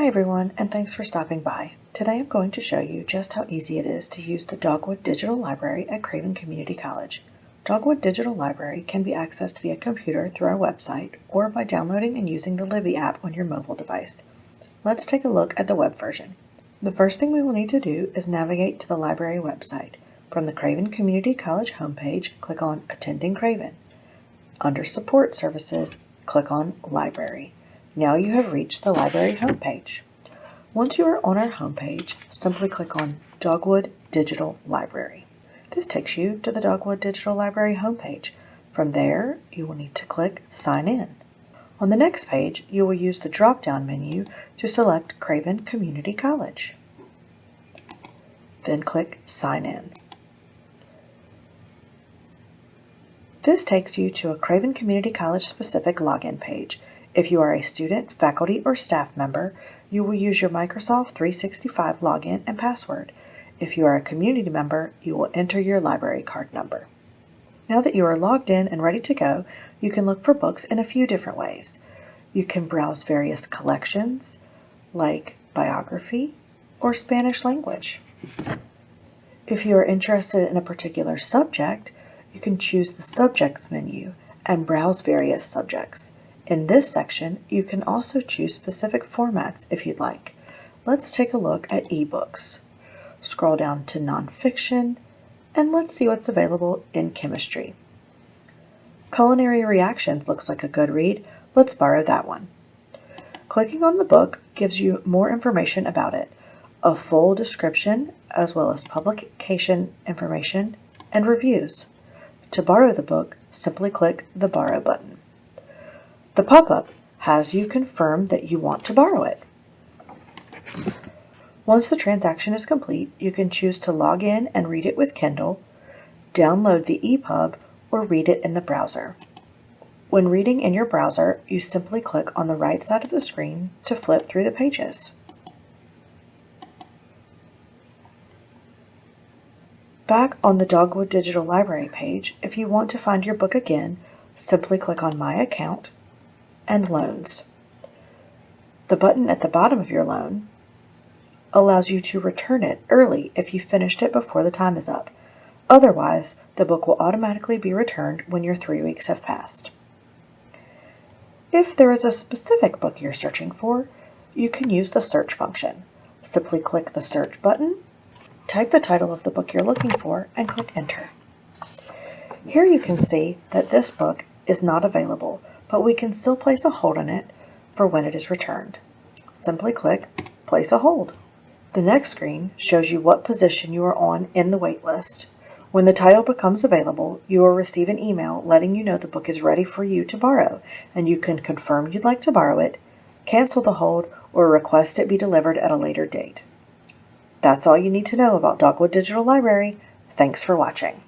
Hi everyone, and thanks for stopping by. Today I'm going to show you just how easy it is to use the Dogwood Digital Library at Craven Community College. Dogwood Digital Library can be accessed via computer through our website or by downloading and using the Libby app on your mobile device. Let's take a look at the web version. The first thing we will need to do is navigate to the library website. From the Craven Community College homepage, click on Attending Craven. Under Support Services, click on Library. Now you have reached the library homepage. Once you are on our homepage, simply click on Dogwood Digital Library. This takes you to the Dogwood Digital Library homepage. From there, you will need to click Sign In. On the next page, you will use the drop-down menu to select Craven Community College. Then click Sign In. This takes you to a Craven Community College specific login page. If you are a student, faculty, or staff member, you will use your Microsoft 365 login and password. If you are a community member, you will enter your library card number. Now that you are logged in and ready to go, you can look for books in a few different ways. You can browse various collections, like biography or Spanish language. If you are interested in a particular subject, you can choose the Subjects menu and browse various subjects. In this section, you can also choose specific formats if you'd like. Let's take a look at ebooks. Scroll down to nonfiction, and let's see what's available in chemistry. Culinary Reactions looks like a good read. Let's borrow that one. Clicking on the book gives you more information about it, a full description as well as publication information and reviews. To borrow the book, simply click the Borrow button. The pop-up has you confirm that you want to borrow it. Once the transaction is complete, you can choose to log in and read it with Kindle, download the EPUB, or read it in the browser. When reading in your browser, you simply click on the right side of the screen to flip through the pages. Back on the Dogwood Digital Library page, if you want to find your book again, simply click on My Account and Loans. The button at the bottom of your loan allows you to return it early if you finished it before the time is up. Otherwise, the book will automatically be returned when your 3 weeks have passed. If there is a specific book you're searching for, you can use the search function. Simply click the search button, type the title of the book you're looking for, and click Enter. Here you can see that this book is not available, but we can still place a hold on it for when it is returned. Simply click Place a Hold. The next screen shows you what position you are on in the wait list. When the title becomes available, you will receive an email letting you know the book is ready for you to borrow, and you can confirm you'd like to borrow it, cancel the hold, or request it be delivered at a later date. That's all you need to know about Dogwood Digital Library. Thanks for watching.